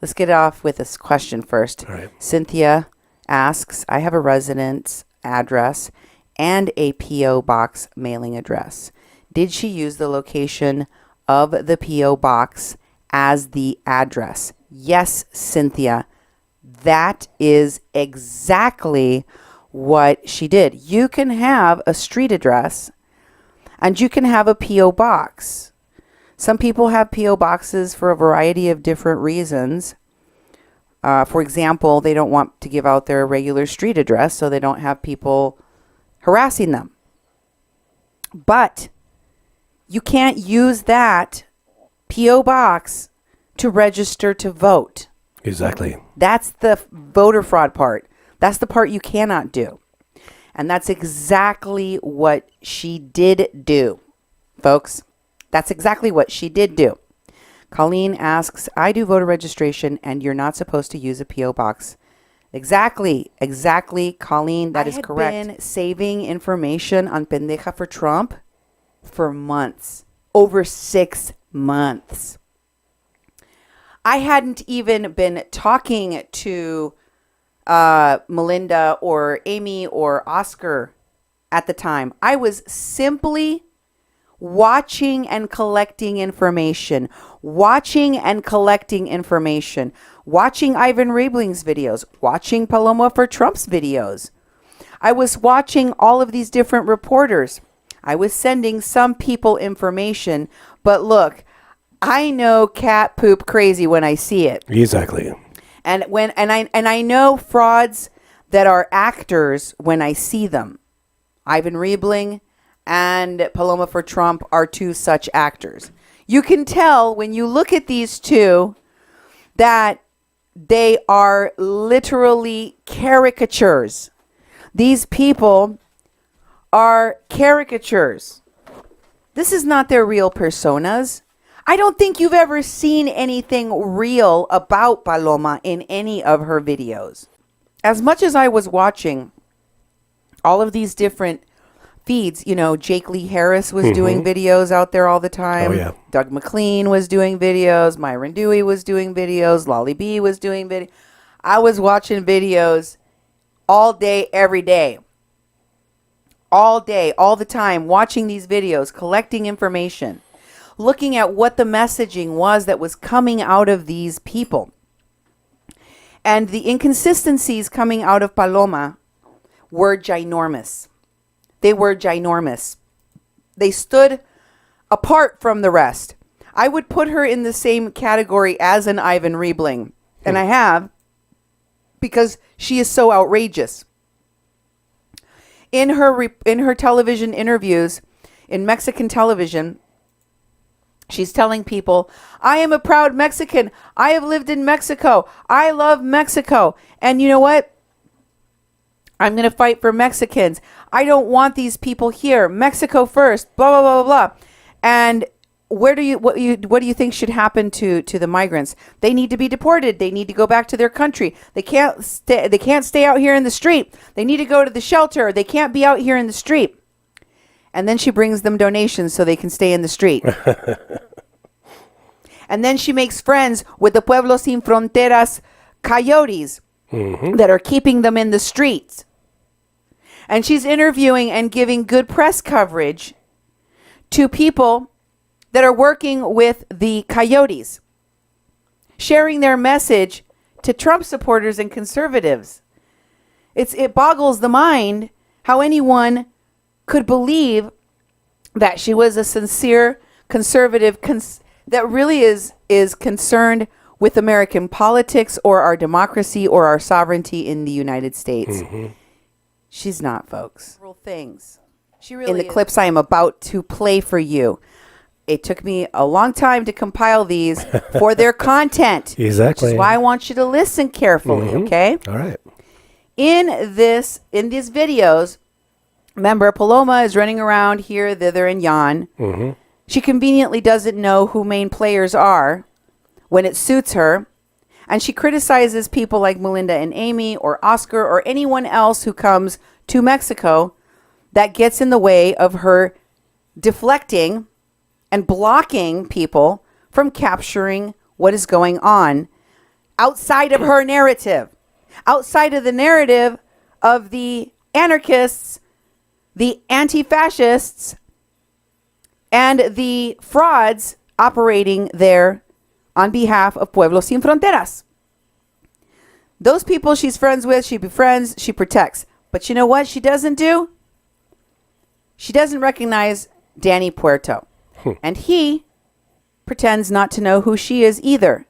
Let's get off with this question first. All right. Cynthia asks, I have a residence address and a P.O. box mailing address. Did she use the location of the P.O. box as the address? Yes, Cynthia. That is exactly what she did. You can have a street address and you can have a P.O. box. Some people have P.O. boxes for a variety of different reasons. For example, they don't want to give out their regular street address, so they don't have people harassing them. But you can't use that P.O. box to register to vote. Exactly. That's the voter fraud part. That's the part you cannot do. And that's exactly what she did do, folks. That's exactly what she did do. Colleen asks, I do voter registration and you're not supposed to use a P.O. box. Exactly, Colleen. That is correct. I had been saving information on Pendeja for Trump for months, over 6 months. I hadn't even been talking to Melinda or Amy or Oscar at the time. I was simply watching and collecting information, watching Ivan Riebling's videos, watching Paloma for Trump's videos. I was watching all of these different reporters. I was sending some people information, but look, I know cat poop crazy when I see it. Exactly. And I know frauds that are actors when I see them. Ivan Riebling and Paloma for Trump are two such actors. You can tell when you look at these two that they are literally caricatures. These people are caricatures. This is not their real personas. I don't think you've ever seen anything real about Paloma in any of her videos. As much as I was watching all of these different feeds, Jake Lee Harris was doing videos out there all the time. Oh, yeah. Doug McLean was doing videos. Myron Dewey was doing videos. Lolly B was doing videos. I was watching videos all day, every day. All day, all the time, watching these videos, collecting information, looking at what the messaging was that was coming out of these people. And the inconsistencies coming out of Paloma were ginormous. They were ginormous. They stood apart from the rest. I would put her in the same category as an Ivan Riebling. And I have, because she is so outrageous. In her television interviews, in Mexican television, she's telling people, I am a proud Mexican. I have lived in Mexico. I love Mexico. And you know what? I'm going to fight for Mexicans. I don't want these people here. Mexico first. Blah, blah, blah, blah, blah. And what do you think should happen to the migrants? They need to be deported. They need to go back to their country. They can't stay out here in the street. They need to go to the shelter. They can't be out here in the street. And then she brings them donations so they can stay in the street. And then she makes friends with the Pueblo Sin Fronteras coyotes that are keeping them in the streets. And she's interviewing and giving good press coverage to people that are working with the coyotes, sharing their message to Trump supporters and conservatives. It boggles the mind how anyone could believe that she was a sincere conservative that really is concerned with American politics or our democracy or our sovereignty in the United States. She's not, folks. Things. She really in the clips I am about to play for you. It took me a long time to compile these for their content. Exactly. Which is why I want you to listen carefully, okay? All right. In these videos, remember, Paloma is running around here, thither, and yon. She conveniently doesn't know who main players are when it suits her. And she criticizes people like Melinda and Amy or Oscar or anyone else who comes to Mexico that gets in the way of her deflecting and blocking people from capturing what is going on outside of her narrative, outside of the narrative of the anarchists, the anti-fascists, and the frauds operating there on behalf of Pueblos Sin Fronteras. Those people she's friends with, she befriends, she protects. But you know what she doesn't do? She doesn't recognize Danny Puerto. And he pretends not to know who she is either.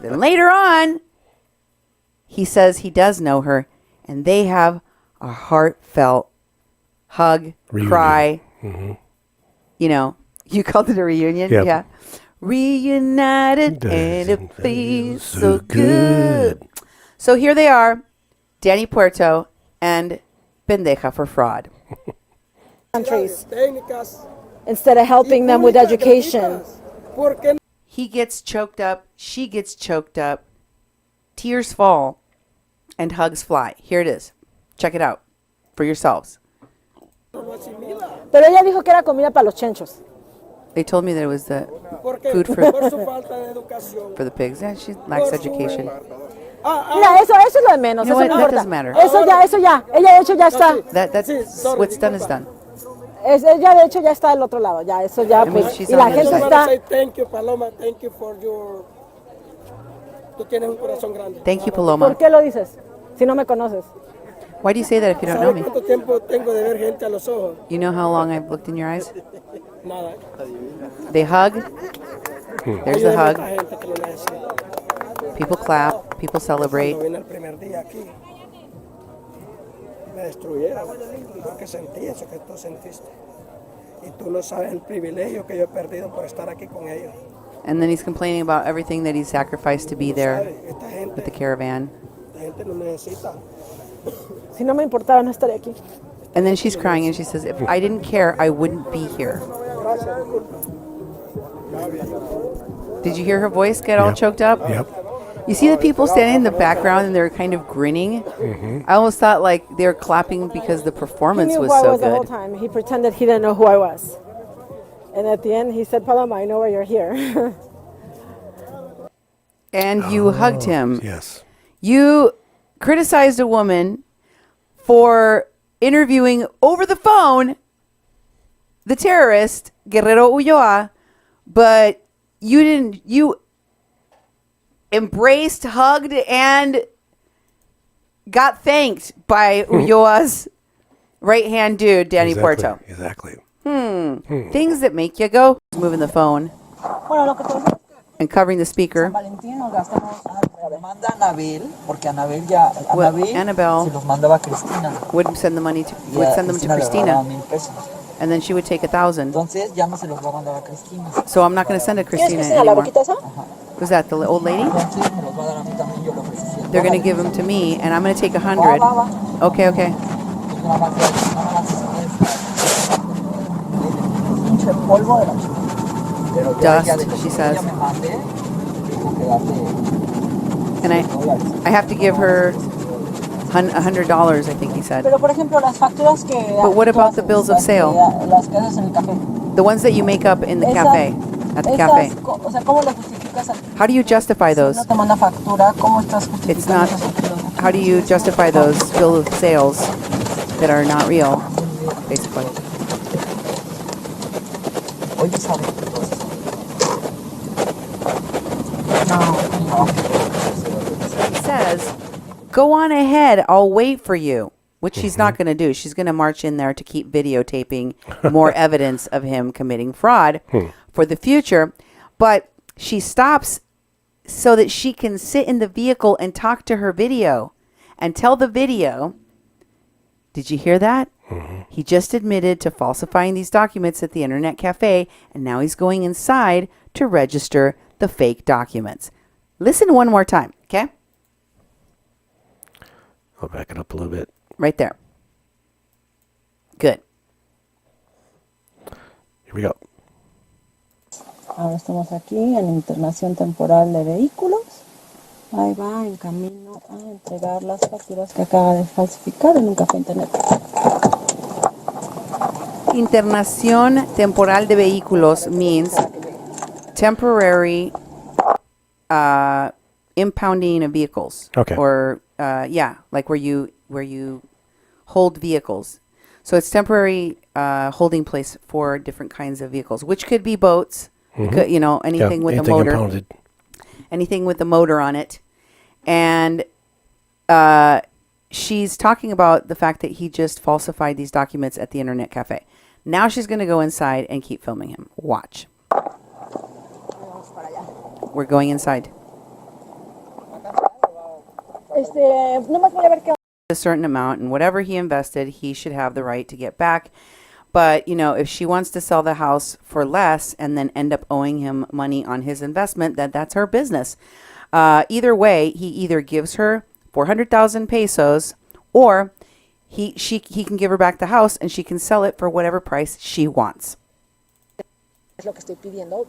Then later on, he says he does know her, and they have a heartfelt hug, reunion. Cry. Mm-hmm. You know, you called it a reunion? Yep. Yeah. Reunited, and it feels so good. So here they are, Danny Puerto and Pendeja for fraud. Countries, instead of helping them with education. He gets choked up, she gets choked up, tears fall, and hugs fly. Here it is. Check it out for yourselves. Pero ella dijo que era comida para los chenchos. They told me that it was the food for the pigs. Yeah, she lacks education. Mira, eso es lo de menos. You know Eso what? no That importa. doesn't matter. Eso ya. Ella de hecho ya está. That's what's done is done. Ella de hecho ya está del otro lado. Ya, eso ya, pues. she's Y la on the gente other está. side. Thank you, Paloma. Thank you for your. Tú tienes un corazón grande. Thank you, Paloma. ¿Por qué lo dices? Si no me conoces. Why do you say that if you don't know me? ¿Cuánto tiempo tengo de ver gente a los ojos? You know how long I've looked in your eyes? Nada. They hug. There's the hug. Hay gente que lo necesita. People clap. People celebrate. Cuando vine el primer día aquí, me destruyeron. Porque sentí eso que tú sentiste. Y tú no sabes el privilegio que yo he perdido por estar aquí con ellos. And then he's complaining about everything that he sacrificed to be there with the caravan. Esta gente no necesita. Si no me importaba, no estaría aquí. And then she's crying and she says, if I didn't care, I wouldn't be here. Did you hear her voice get all choked up? Yep. You see the people standing in the background and they're kind of grinning? Mm-hmm. I almost thought like they were clapping because the performance He knew was who I so was the whole good. time. He pretended he didn't know who I was. And at the end, he said, Paloma, I know why you're here. And you hugged him. Yes. You criticized a woman for interviewing over the phone the terrorist, Guerrero Ulloa, but you embraced, hugged, and got thanked by Ulloa's right-hand dude, Danny Puerto. Exactly. Things that make you go. Moving the phone and covering the speaker. Well, Annabelle would send the money to, would send them to Christina, and then she would take 1,000. So I'm not going to send it to Christina anymore. Was that the old lady? They're going to give them to me, and I'm going to take 100. Okay. Dust, she says. And I have to give her $100, I think he said. But what about the bills of sale? The ones that you make up in the cafe, at the cafe. How do you justify those? It's not. How do you justify those bills of sales that are not real, basically? He says, go on ahead, I'll wait for you, which she's not going to do. She's going to march in there to keep videotaping more evidence of him committing fraud for the future. But she stops so that she can sit in the vehicle and talk to her video and tell the video, did you hear that? He just admitted to falsifying these documents at the internet cafe, and now he's going inside to register the fake documents. Listen one more time, okay? I'll back it up a little bit. Right there. Good. Here we go. Ahora estamos aquí en internación temporal de vehículos. Ahí va en camino a entregar las facturas que acaba de falsificar en un café internet. Internación temporal de vehículos means temporary impounding of vehicles. Okay. Or like where you hold vehicles. So it's temporary holding place for different kinds of vehicles, which could be boats, could, anything with a motor, impounded. anything with a motor on it. And she's talking about the fact that he just falsified these documents at the internet cafe. Now she's going to go inside and keep filming him. Watch. We're going inside. Nomás voy a ver qué. A certain amount, and whatever he invested, he should have the right to get back. But, if she wants to sell the house for less and then end up owing him money on his investment, that's her business. Either way, he either gives her 400,000 pesos or he can give her back the house and she can sell it for whatever price she wants. Es lo que estoy pidiendo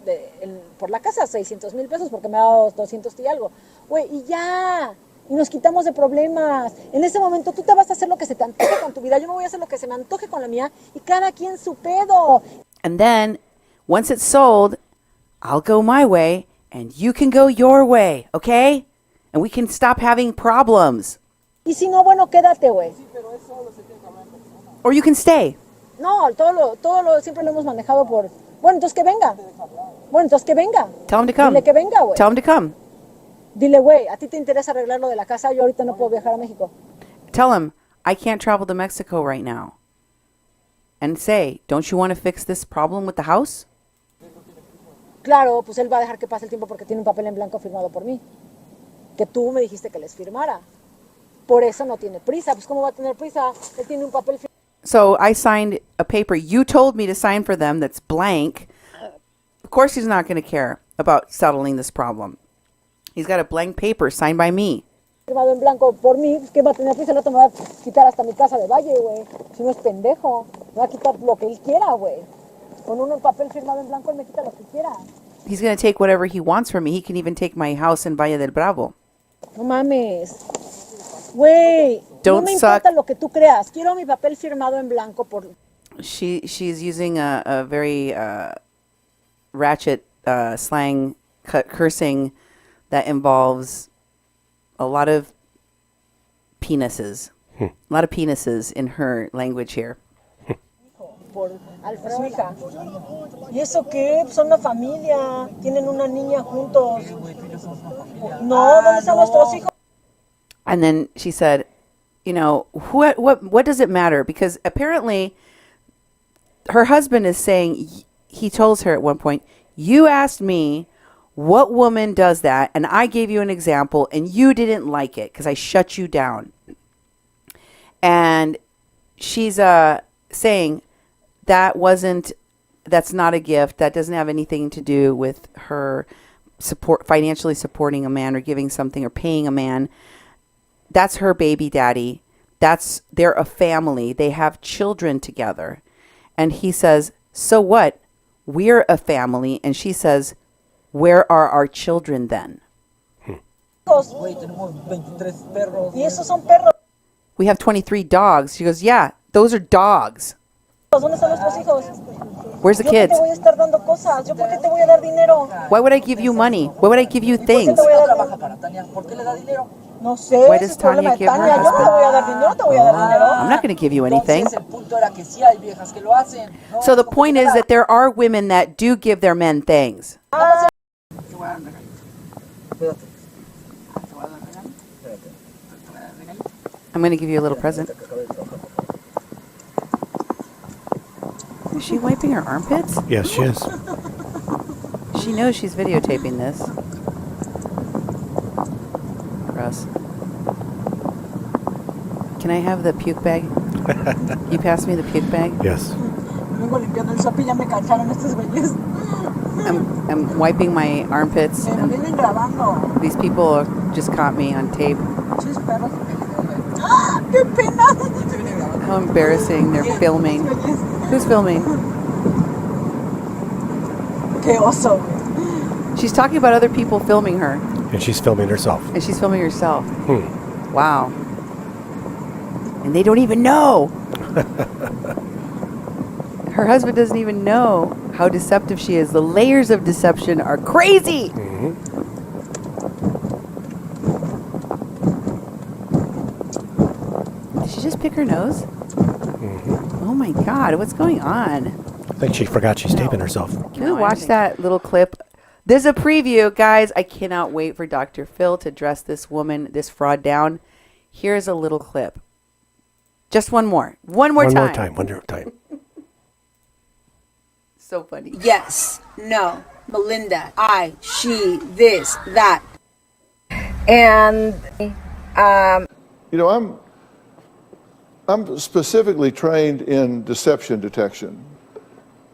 por la casa, 600,000 pesos, porque me ha dado 200 y algo. Güey, y ya, y nos quitamos de problemas. En ese momento tú te vas a hacer lo que se te antoje con tu vida, yo me voy a hacer lo que se me antoje con la mía, y cada quien su pedo. And then, once it's sold, I'll go my way, and you can go your way, okay? And we can stop having problems. Y si no, bueno, quédate, güey. Or you can stay. No, todo lo siempre lo hemos manejado por... Bueno, entonces que venga. Tell him to come. Dile que venga, güey. Tell him to come. Dile, güey, ¿a ti te interesa arreglar lo de la casa? Yo ahorita no puedo viajar a México. Tell him, I can't travel to Mexico right now. And say, don't you want to fix this problem with the house? Claro, pues él va a dejar que pase el tiempo porque tiene un papel en blanco firmado por mí. Que tú me dijiste que les firmara. Por eso no tiene prisa. Pues ¿cómo va a tener prisa? Él tiene un papel firmado. So I signed a paper you told me to sign for them that's blank. Of course he's not going to care about settling this problem. He's got a blank paper signed by me. Firmado en blanco por mí, pues ¿qué va a tener prisa? El otro me va a quitar hasta mi casa de Valle, güey. Si no es pendejo, me va a quitar lo que él quiera, güey. Con un papel firmado en blanco él me quita lo que quiera. He's going to take whatever he wants from me. He can even take my house in Valle del Bravo. No mames. Güey, no me importa lo que tú creas. Quiero mi papel firmado en blanco por... She's using a very ratchet slang cursing that involves a lot of penises. A lot of penises in her language here. Por Alfredo, su hija. ¿Y eso qué? Son una familia. Tienen una niña juntos. No, ¿dónde están nuestros hijos? And then she said, what does it matter? Because apparently her husband is saying, he tells her at one point, you asked me what woman does that, and I gave you an example, and you didn't like it because I shut you down. And she's saying that's not a gift. That doesn't have anything to do with her financially supporting a man or giving something or paying a man. That's her baby daddy. They're a family. They have children together. And he says, so what? We're a family. And she says, where are our children then? We have 23 dogs. She goes, yeah, those are dogs. Where's the kids? Why would I give you money? Why would I give you things? Why does Tanya give her husband? I'm not going to give you anything. So the point is that there are women that do give their men things. I'm going to give you a little present. Is she wiping her armpits? Yes, she is. She knows she's videotaping this. Gross. Can I have the puke bag? You pass me the puke bag? Yes. I'm wiping my armpits. And these people just caught me on tape. How embarrassing. They're filming. Who's filming? Qué oso. She's talking about other people filming her. And she's filming herself. And she's filming herself. Wow. And they don't even know. Her husband doesn't even know how deceptive she is. The layers of deception are crazy. she just pick her nose? Oh my God, what's going on? I think she forgot she's taping herself. Can we watch that little clip? There's a preview, guys. I cannot wait for Dr. Phil to dress this woman, this fraud down. Here's a little clip. Just one more. One more time. One more time. So funny. Yes, no, Melinda, I, she, this, that. And You know, I'm specifically trained in deception detection,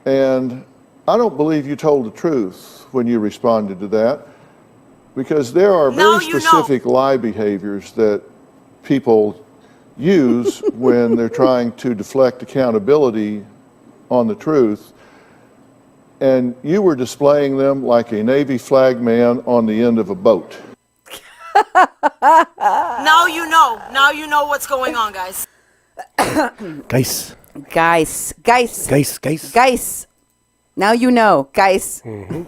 and I don't believe you told the truth when you responded to that, because there are very specific lie behaviors that people use when they're trying to deflect accountability on the truth, and you were displaying them like a Navy flag man on the end of a boat. now you know. Now you know what's going on, guys. Guys. Guys. Guys. Guys. Now you know, guys. Mm-hmm.